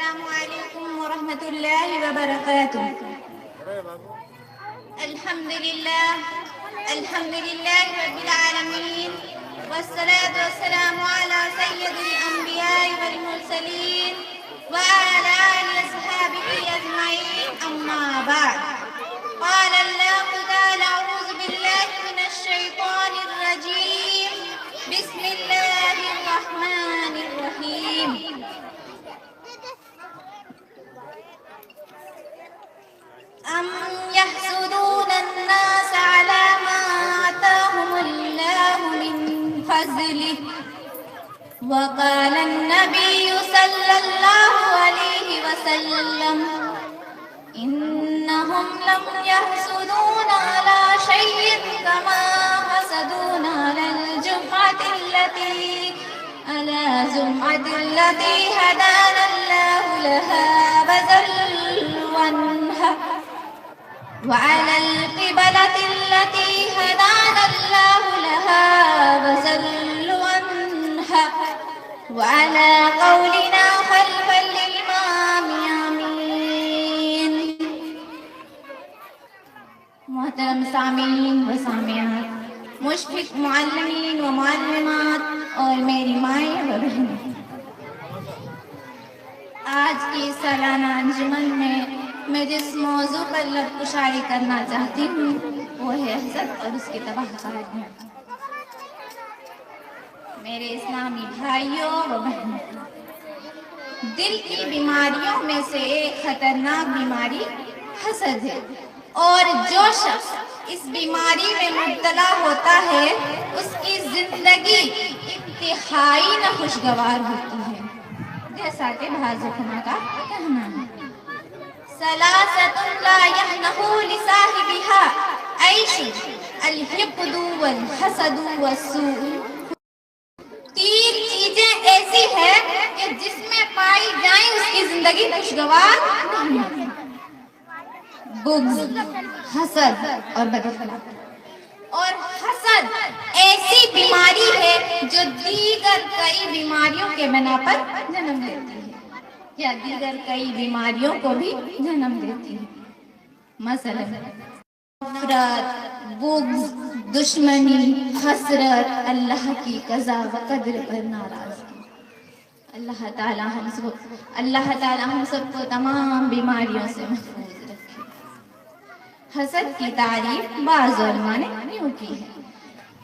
السلام علیکم ورحمۃ اللہ وبرکاتہ۔ الحمد للہ رب العالمین، والصلاة والسلام علی سید الانبیاء والمرسلین وعلی آلہ وصحبہ اجمعین، اما بعد۔ قال اللہ تعالی اعوذ باللہ من الشیطان الرجیم، بسم اللہ الرحمن الرحیم۔ ام يحسدون الناس على ما آتاهم الله من فضله، وقال النبي صلى الله عليه وسلم إنهم لم يحسدون على شيء كما حسدون على الجمعة التي هدانا الله لها بذلونها، وعلى القبلة التي هدانا الله لها بذلونها، وعلى قولنا خلف الإمام آمين۔ محترم سامعین و سامعات، مشفق معلمین و معلمات اور میری مائیں و بہنیں، آج کی سالانہ انجمن میں میں جس موضوع پر لب کشائی کرنا چاہتی ہوں وہ ہے حسد اور اس کی تباہ کاریاں۔ میرے اسلامی بھائیوں و بہنوں، دل کی بیماریوں میں سے ایک خطرناک بیماری حسد ہے، اور جو شخص اس بیماری میں مبتلا ہوتا ہے اس کی زندگی انتہائی ناخوشگوار ہوتی ہے، جیسا کہ بعض علماء کا کہنا ہے۔ ثلاثة لا يحنه لصاحبها عيش، الحقد والحسد والسوء۔ تین چیزیں ایسی ہیں کہ جس میں پائی جائیں اس کی زندگی خوشگوار نہیں ہوتی: بغض، حسد اور بد اخلاقی۔ اور حسد ایسی بیماری ہے جو دیگر کئی بیماریوں کے بنا پر جنم لیتی ہے، یا دیگر کئی بیماریوں کو بھی جنم دیتی ہے۔ مثلا نفرت، بغض، دشمنی، حسرت، اللہ کی قضا و قدر پر ناراضگی۔ اللہ تعالی ہم سب کو تمام بیماریوں سے محفوظ رکھے۔ حسد کی تعریف بعض علماء نے یوں کی ہے: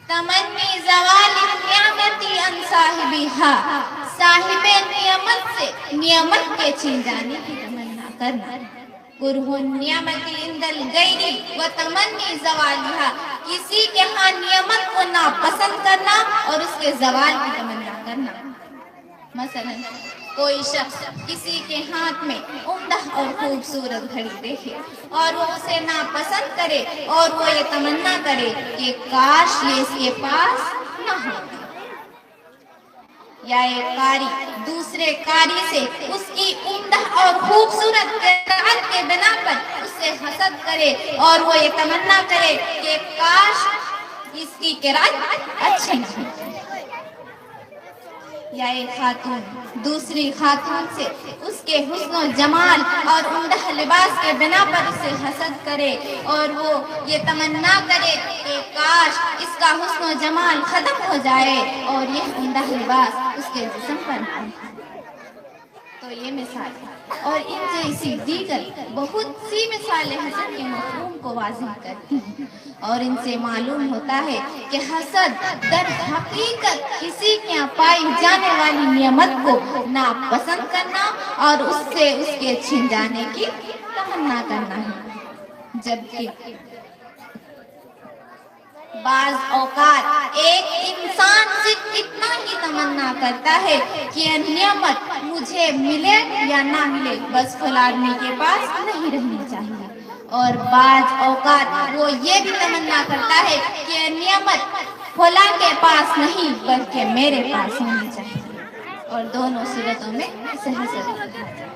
تمنی زوال النعمت عن صاحبها، صاحب نعمت سے نعمت کے چھین جانے کی تمنا کرنا۔ کرہ النعمت عند الغیر وتمنی زوالها، کسی کے ہاں نعمت کو ناپسند کرنا اور اس کے زوال کی تمنا کرنا۔ مثلا کوئی شخص کسی کے ہاتھ میں عمدہ اور خوبصورت گھڑی دیکھے اور وہ اسے ناپسند کرے اور وہ یہ تمنا کرے کہ کاش یہ اس کے پاس نہ ہو۔ یا ایک قاری دوسرے قاری سے اس کی عمدہ اور خوبصورت قرأت کے بنا پر اس سے حسد کرے اور وہ یہ تمنا کرے کہ کاش اس کی قرأت اچھی نہ ہو۔ یا ایک خاتون دوسری خاتون سے اس کے حسن و جمال اور عمدہ لباس کے بنا پر اس سے حسد کرے اور وہ یہ تمنا کرے کہ کاش اس کا حسن و جمال ختم ہو جائے اور یہ عمدہ لباس اس کے جسم پر نہ ہو۔ تو یہ مثال ہے، اور ان جیسی دیگر بہت سی مثالیں حسد کے مفہوم کو واضح کرتی ہیں، اور ان سے معلوم ہوتا ہے کہ حسد در حقیقت کسی کے یہاں پائی جانے والی نعمت کو ناپسند کرنا اور اس سے اس کے چھین جانے کی تمنا کرنا ہے۔ جبکہ بعض اوقات ایک انسان صرف اتنا ہی تمنا کرتا ہے کہ یہ نعمت مجھے ملے یا نہ ملے، بس فلاں آدمی کے پاس نہیں رہنی چاہیے، اور بعض اوقات وہ یہ بھی تمنا کرتا ہے کہ یہ نعمت فلاں کے پاس نہیں بلکہ میرے پاس ہونی چاہیے، اور دونوں صورتوں میں اسے حسد ہوتا ہے۔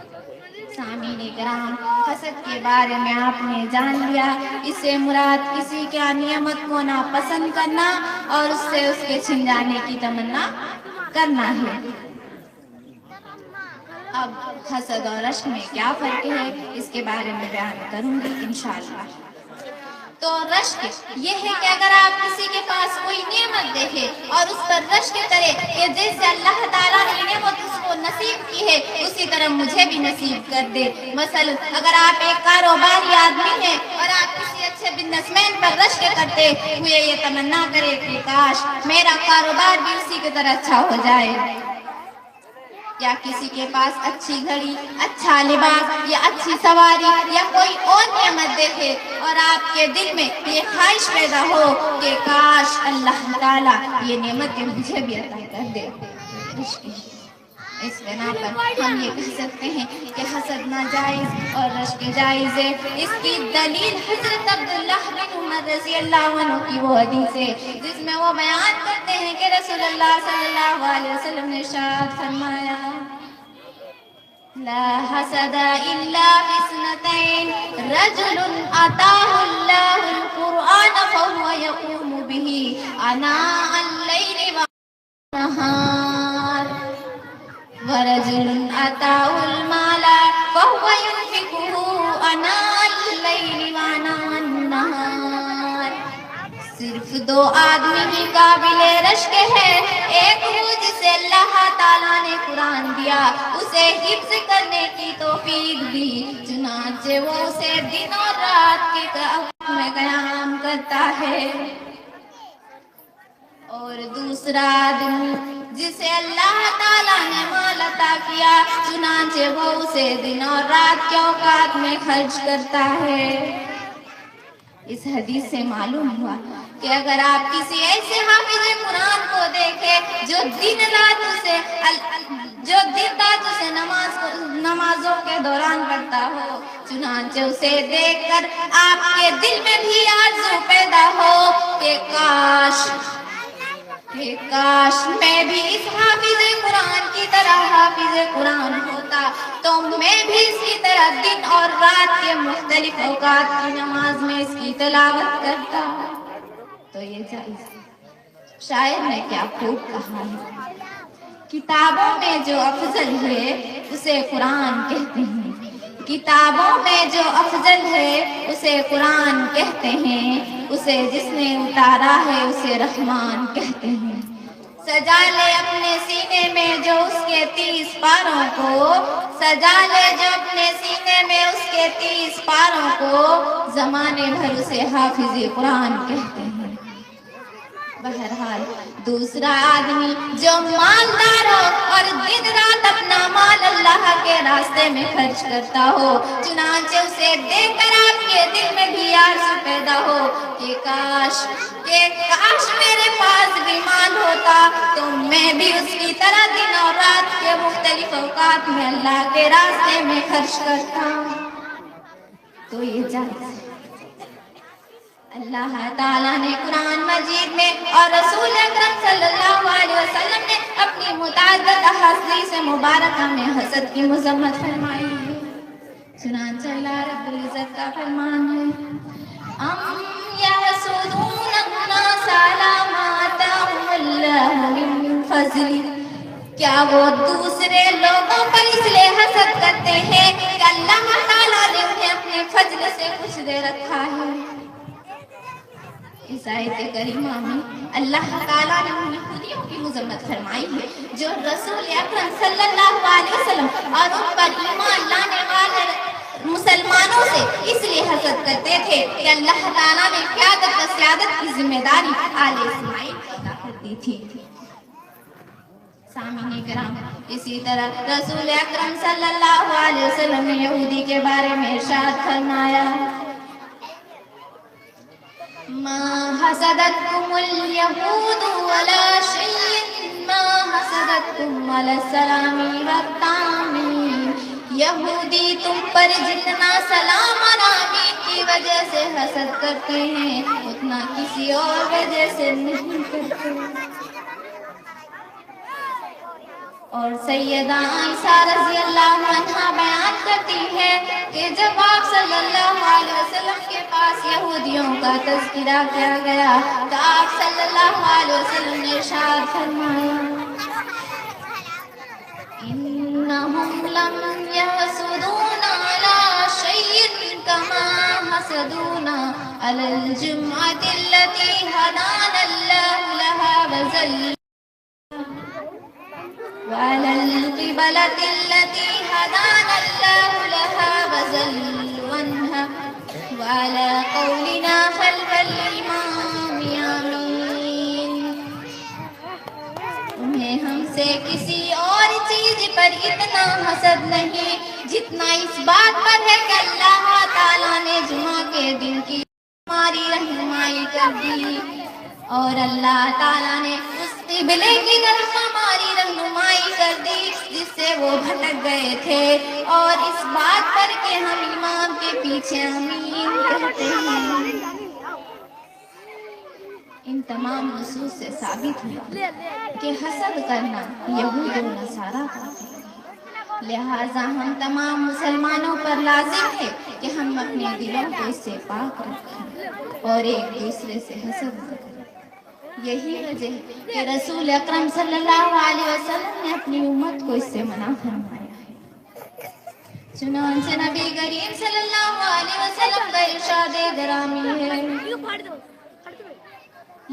سامعین کرام، حسد کے بارے میں آپ نے جان لیا، اس سے مراد کسی کی نعمت کو ناپسند کرنا اور اس سے اس کے چھن جانے کی تمنا کرنا ہے۔ اب حسد اور رشک میں کیا فرق ہے اس کے بارے میں بیان کروں گی انشاءاللہ۔ تو رشک یہ ہے کہ اگر آپ کسی کے پاس کوئی نعمت دیکھے اور اس پر رشک کرے کہ جیسے اللہ تعالیٰ نے نعمت اس کو نصیب کی ہے اسی طرح مجھے بھی نصیب کر دے۔ مثلا اگر آپ ایک کاروباری آدمی ہیں اور آپ کسی اچھے بزنس مین پر رشک کرتے ہوئے یہ تمنا کرے کہ کاش میرا کاروبار بھی اسی کی طرح اچھا ہو جائے، یا کسی کے پاس اچھی گھڑی، اچھا لباس یا اچھی سواری یا کوئی اور نعمت دیکھے اور آپ کے دل میں یہ خواہش پیدا ہو کہ کاش اللہ تعالیٰ یہ نعمتیں مجھے بھی عطا کر دے۔ اس بنا پر ہم یہ کہہ سکتے ہیں کہ حسد ناجائز اور رشک جائز ہے۔ اس کی دلیل حضرت عبداللہ بن عمر رضی اللہ عنہ کی وہ حدیث ہے جس میں وہ بیان کرتے ہیں کہ رسول اللہ صلی اللہ علیہ وسلم نے ارشاد فرمایا، لا حسد الا بسنتين رجل آتاه الله القرآن فهو يقوم به آناء الليل والنهار ورجل آتاه المال فهو ينفقه آناء الليل وآناء النهار۔ صرف دو آدمی ہی قابل رشک ہے، ایک وہ جسے اللہ تعالیٰ نے قرآن دیا، اسے حفظ کرنے کی توفیق دی، چنانچہ وہ اسے دن اور رات کے حکم میں قیام کرتا ہے، اور دوسرا آدمی جسے اللہ تعالیٰ نے مال عطا کیا چنانچہ وہ اسے دن اور رات کے اوقات میں خرچ کرتا ہے۔ اس حدیث سے معلوم ہوا کہ اگر آپ کسی ایسے حافظ قرآن کو دیکھیں جو دن رات اسے نمازوں کے دوران پڑھتا ہو، چنانچہ اسے دیکھ کر آپ کے دل میں بھی آرزو پیدا ہو کہ کاش میں بھی اس حافظ قرآن کی طرح حافظ قرآن ہوتا تو میں بھی اس کی طرح دن اور رات کے مختلف اوقات کی نماز میں اس کی تلاوت کرتا۔ تو یہ جائز ہے۔ شاعر نے کیا خوب کہا ہے، کتابوں میں جو افضل ہے اسے قرآن کہتے ہیں، کتابوں میں جو افضل ہے اسے قرآن کہتے ہیں، اسے جس نے اتارا ہے اسے رحمان کہتے ہیں۔ سجا لے اپنے سینے میں جو اس کے 30 پاروں کو، سجا لے جو اپنے سینے میں اس کے 30 پاروں کو، زمانے بھر اسے حافظ قرآن کہتے ہیں۔ بہرحال دوسرا آدمی جو مالدار ہو اور دن رات اپنا مال اللہ کے راستے میں خرچ کرتا ہو، چنانچہ اسے دیکھ کر آپ کے دل میں بھی آرزو پیدا ہو کہ کاش میرے پاس بھی مال ہوتا تو میں بھی اس کی طرح دن اور رات کے مختلف اوقات میں اللہ کے راستے میں خرچ کرتا۔ تو یہ جائز ہے۔ اللہ تعالیٰ نے قرآن مجید میں اور رسول اکرم صلی اللہ علیہ وسلم نے اپنی متعدد احادیث مبارکہ میں حسد کی مذمت فرمائی ہے۔ چنانچہ اللہ رب العزت کا فرمان ہے، ام یحسدون الناس علی ما آتاہم اللہ من فضل، کیا وہ دوسرے لوگوں پر اس لیے حسد کرتے ہیں کہ اللہ تعالیٰ نے انہیں اپنے فضل سے کچھ دے رکھا ہے۔ اس آیت کریمہ میں اللہ تعالیٰ نے ان یہودیوں کی مذمت فرمائی ہے جو رسول اکرم صلی اللہ علیہ وسلم اور ان پر ایمان لانے والے مسلمانوں سے اس لیے حسد کرتے تھے کہ اللہ تعالیٰ نے قیادت و سیادت کی ذمہ داری آل اسماعیل کو عطا کر دی تھی۔ سامعین کرام، اسی طرح رسول اکرم صلی اللہ علیہ وسلم نے یہودی کے بارے میں ارشاد فرمایا، ما حسدتكم اليهود ولا شيء ما حسدتكم على السلام والتعميم، یہودی تم پر جتنا سلام اور آمین کی وجہ سے حسد کرتے ہیں اتنا کسی اور وجہ سے نہیں کرتے۔ اور سیدہ عائشہ رضی اللہ عنہا بیان کرتی ہے کہ جب آپ صلی اللہ علیہ وسلم کے پاس یہودیوں کا تذکرہ کیا گیا تو آپ صلی اللہ علیہ وسلم نے ارشاد فرمایا، ان إنهم لم يحسدونا على شيء كما حسدونا على الجمعة التي هدانا الله لها وعلى القبلة التي هدانا الله لها وزلوا عنها وعلى قولنا خلف الإمام آمين. انہیں ہم سے کسی اور چیز پر اتنا حسد نہیں جتنا اس بات پر ہے کہ اللہ تعالیٰ نے جمعہ کے دن کی ہماری رہنمائی کر دی اور اللہ تعالیٰ نے اس قبلے کی طرف ہماری رہنمائی کر دی جس سے وہ بھٹک گئے تھے، اور اس بات پر کہ ہم امام کے پیچھے آمین کہتے ہیں۔ ان تمام نصوص سے ثابت ہوا کہ حسد کرنا یہود و نصارہ کا ہے، لہٰذا ہم تمام مسلمانوں پر لازم ہے کہ ہم اپنے دلوں کو اس سے پاک رکھیں اور ایک دوسرے سے حسد نہ کریں۔ یہی وجہ ہے کہ رسول اکرم صلی اللہ علیہ وسلم نے اپنی امت کو اس سے منع فرمایا ہے۔ چنانچہ نبی کریم صلی اللہ علیہ وسلم کا ارشاد گرامی ہے،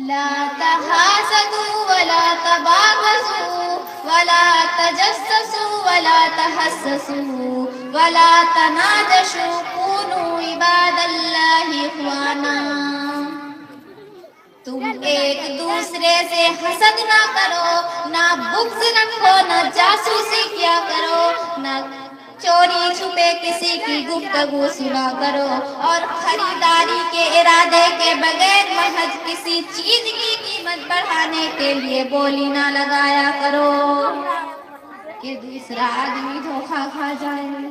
لا تحاسدوا ولا تباغضوا ولا تجسسوا ولا تحسسوا ولا تناجشوا كونوا عباد اللہ اخوانا۔ تم ایک دوسرے سے حسد نہ کرو، نہ بغض رکھو، نہ جاسوسی کیا کرو، نہ چوری چھپے کسی کی گفتگو سنا کرو، اور خریداری کے ارادے کے بغیر محض کسی چیز کی قیمت بڑھانے کے لیے بولی نہ لگایا کرو کہ دوسرا آدمی دھوکہ کھا جائے۔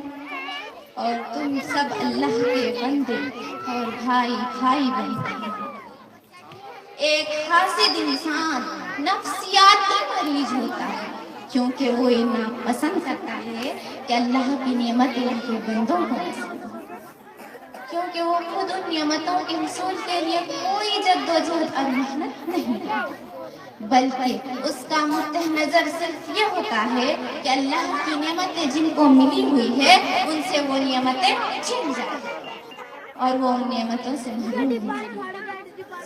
اور تم سب اللہ کے بندے اور بھائی بھائی بنتے ہیں۔ ایک حاسد انسان نفسیاتی مریض ہوتا ہے کیونکہ وہ یہ پسند کرتا ہے کہ اللہ کی نعمتیں ان کے بندوں کو نصیب ہوں، کیونکہ وہ خود ان نعمتوں کے حصول کے لیے کوئی جد و جہد اور محنت نہیں کرتا، بلکہ اس کا متح نظر صرف یہ ہوتا ہے کہ اللہ کی نعمتیں جن کو ملی ہوئی ہے ان سے وہ نعمتیں چھن جائیں اور وہ ان نعمتوں سے محروم ہیں۔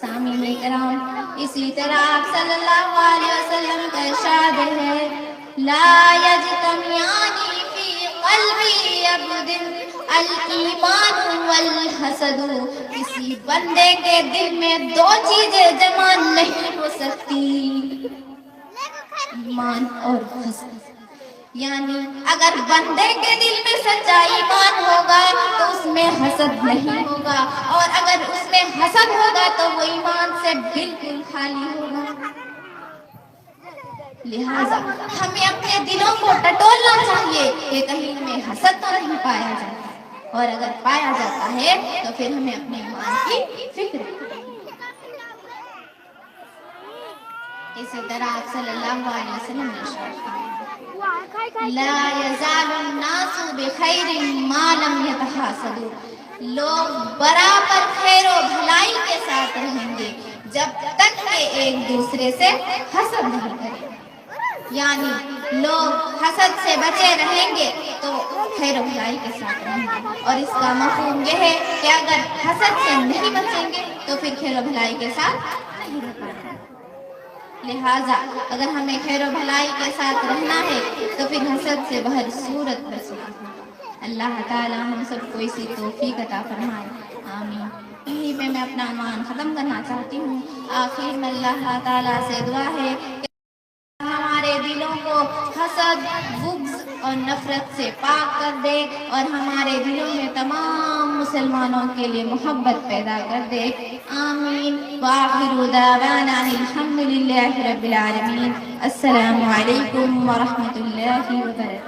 سامعین کرام، اسی طرح آپ صلی اللہ علیہ وسلم کا ارشاد ہے، لا یجتمعان فی قلب عبد الایمان والحسد۔ کسی بندے کے دل میں دو چیزیں جمع نہیں ہو سکتی، ایمان اور حسد۔ یعنی اگر بندے کے دل میں سچا ایمان ہوگا تو اس میں حسد نہیں ہوگا، اور اگر اس میں حسد ہوگا تو وہ ایمان سے بالکل خالی ہوگا۔ لہٰذا ہمیں اپنے دلوں کو ٹٹولنا چاہیے کہ کہیں ہمیں حسد تو نہیں پایا جاتا، اور اگر پایا جاتا ہے تو پھر ہمیں اپنے ایمان کی فکر ہے۔ اسی طرح آپ صلی اللہ علیہ وسلم نے ارشاد فرمایا، لا یزال الناس بخیر ما لم یتحاسدوا۔ لوگ برابر خیر و بھلائی کے ساتھ رہیں گے جب تک کہ ایک دوسرے سے حسد نہیں کریں۔ یعنی لوگ حسد سے بچے رہیں گے تو خیر و بھلائی کے ساتھ رہیں گے، اور اس کا مفہوم یہ ہے کہ اگر حسد سے نہیں بچیں گے تو پھر خیر و بھلائی کے ساتھ نہیں رہ پائیں گے۔ لہٰذا اگر ہمیں خیر و بھلائی کے ساتھ رہنا ہے تو پھر حسد سے بہر صورت بچنا ہے۔ اللہ تعالی ہم سب کو اسی توفیق عطا فرمائے، آمین۔ یہیں پہ میں اپنا عنوان ختم کرنا چاہتی ہوں۔ آخر میں اللہ تعالیٰ سے دعا ہے کہ ہمارے دلوں کو حسد، بغض اور نفرت سے پاک کر دے، اور ہمارے دلوں میں تمام مسلمانوں کے لیے محبت پیدا کر دے، آمین۔ وآخر دعوانا الحمد للہ رب العالمین۔ السلام علیکم ورحمۃ اللہ وبرکاتہ۔